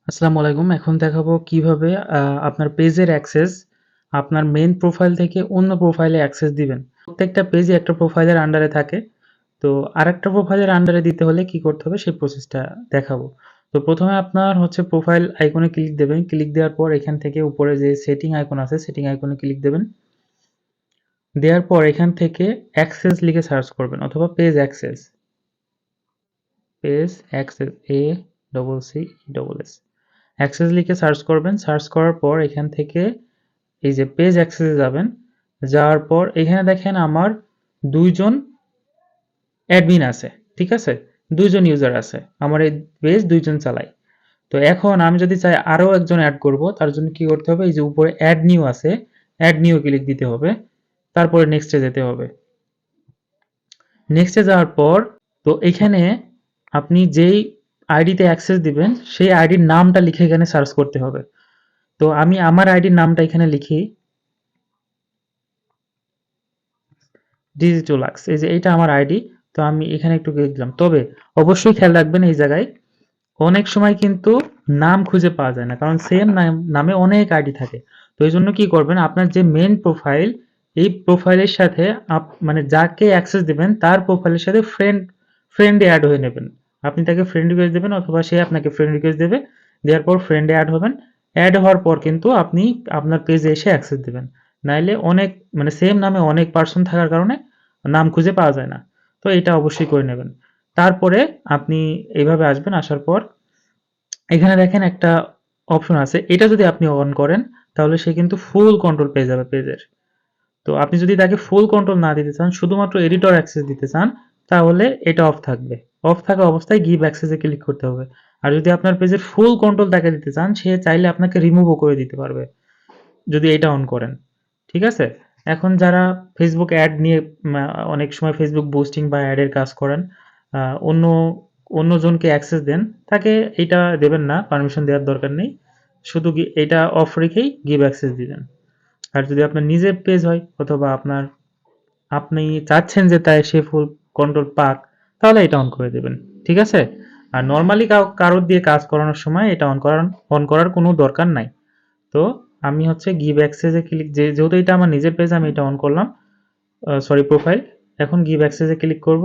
আসসালামু আলাইকুম। এখন দেখাবো কিভাবে আপনার পেজের অ্যাক্সেস আপনার মেইন প্রোফাইল থেকে অন্য প্রোফাইলে অ্যাক্সেস দিবেন। প্রত্যেকটা পেজই একটা প্রোফাইলের আন্ডারে থাকে। তো আরেকটা প্রোফাইলের আন্ডারে দিতে হলে কি করতে হবে সেই প্রসেসটা দেখাবো। তো ১ম এ আপনার হচ্ছে প্রোফাইল আইকনে ক্লিক দেবেন। ক্লিক দেওয়ার পর এখান থেকে উপরে যে সেটিং আইকন আছে সেটিং আইকনে ক্লিক দেবেন। দেওয়ার পর এখান থেকে অ্যাক্সেস লিখে সার্চ করবেন অথবা page access. Page access ACCESS access লিখে সার্চ করবেন। সার্চ করার পর এখান থেকে এই যে পেজ অ্যাক্সেসে যাবেন। যাওয়ার পর এখানে দেখেন আমার ২ জন অ্যাডমিন আছে। ঠিক আছে? ২ জন ইউজার আছে। আমার এই পেজ ২ জন চালায়। তো এখন আমি যদি চাই আরো একজন এড করব, তার জন্য কি করতে হবে? এই যে উপরে এড নিউ আছে, এড নিউ ক্লিক দিতে হবে। তারপরে নেক্সট এ যেতে হবে। নেক্সট এ যাওয়ার পর তো এখানে আপনি যেই আইডিতে অ্যাক্সেস দিবেন সেই আইডির নামটা লিখে এখানে সার্চ করতে হবে। তো আমি আমার আইডির নামটা এখানে লিখি ডিজিটালাক্স। এই যে এইটা আমার আইডি। তো আমি এখানে একটু ক্লিক দিলাম। তবে অবশ্যই খেয়াল রাখবেন এই জায়গায় অনেক সময় কিন্তু নাম খুঁজে পাওয়া যায় না। কারণ সেম নামে অনেক আইডি থাকে। তো এইজন্য কি করবেন আপনার যে মেইন প্রোফাইল এই প্রোফাইলের সাথে মানে যাকে অ্যাক্সেস দিবেন তার প্রোফাইলের সাথে ফ্রেন্ডে এড হয়ে নেবেন। আপনি তাকে ফ্রেন্ড রিকোয়েস্ট দিবেন অথবা সে আপনাকে ফ্রেন্ড রিকোয়েস্ট দেবে। দেওয়ার পর ফ্রেন্ডে এড হবেন। এড হওয়ার পর কিন্তু আপনি আপনার পেজে এসে অ্যাক্সেস দিবেন। নাইলে অনেক মানে সেম নামে অনেক পার্সন থাকার কারণে নাম খুঁজে পাওয়া যায় না। তো এটা অবশ্যই করে নেবেন। তারপরে আপনি এইভাবে আসবেন। আসার পর এখানে দেখেন একটা অপশন আছে। এটা যদি আপনি অন করেন তাহলে সে কিন্তু ফুল কন্ট্রোল পেয়ে যাবে পেজের। তো আপনি যদি তাকে ফুল কন্ট্রোল না দিতে চান, শুধুমাত্র এডিটর অ্যাক্সেস দিতে চান, তাহলে এটা অফ থাকবে। অফ থাকা অবস্থায় গিভ অ্যাক্সেস এ ক্লিক করতে হবে। আর যদি আপনার পেজের ফুল কন্ট্রোল তাকে দিতে চান, সে চাইলে আপনাকে রিমুভও করে দিতে পারবে। যদি এটা অন করেন। ঠিক আছে? এখন যারা Facebook অ্যাড নিয়ে অনেক সময় Facebook বুস্টিং বা অ্যাড এর কাজ করেন, অন্য অন্যজনকে অ্যাক্সেস দেন, তাকে এটা দেবেন না, পারমিশন দেওয়ার দরকার নেই। শুধু এটা অফ রেখেই গিভ অ্যাক্সেস দিবেন। আর যদি আপনার নিজের পেজ হয় অথবা আপনি চাচ্ছেন যে তাই সে ফুল কন্ট্রোল পাক, তাহলে এটা অন করে দেবেন। ঠিক আছে? আর নরমালি কারোর দিয়ে কাজ করানোর সময় এটা অন করার কোনো দরকার নাই। তো আমি হচ্ছে গিভ অ্যাক্সেস এ ক্লিক যেহেতু এটা আমার নিজের পেজ আমি এটা অন করলাম। Sorry profile. এখন গিভ অ্যাক্সেস এ ক্লিক করব।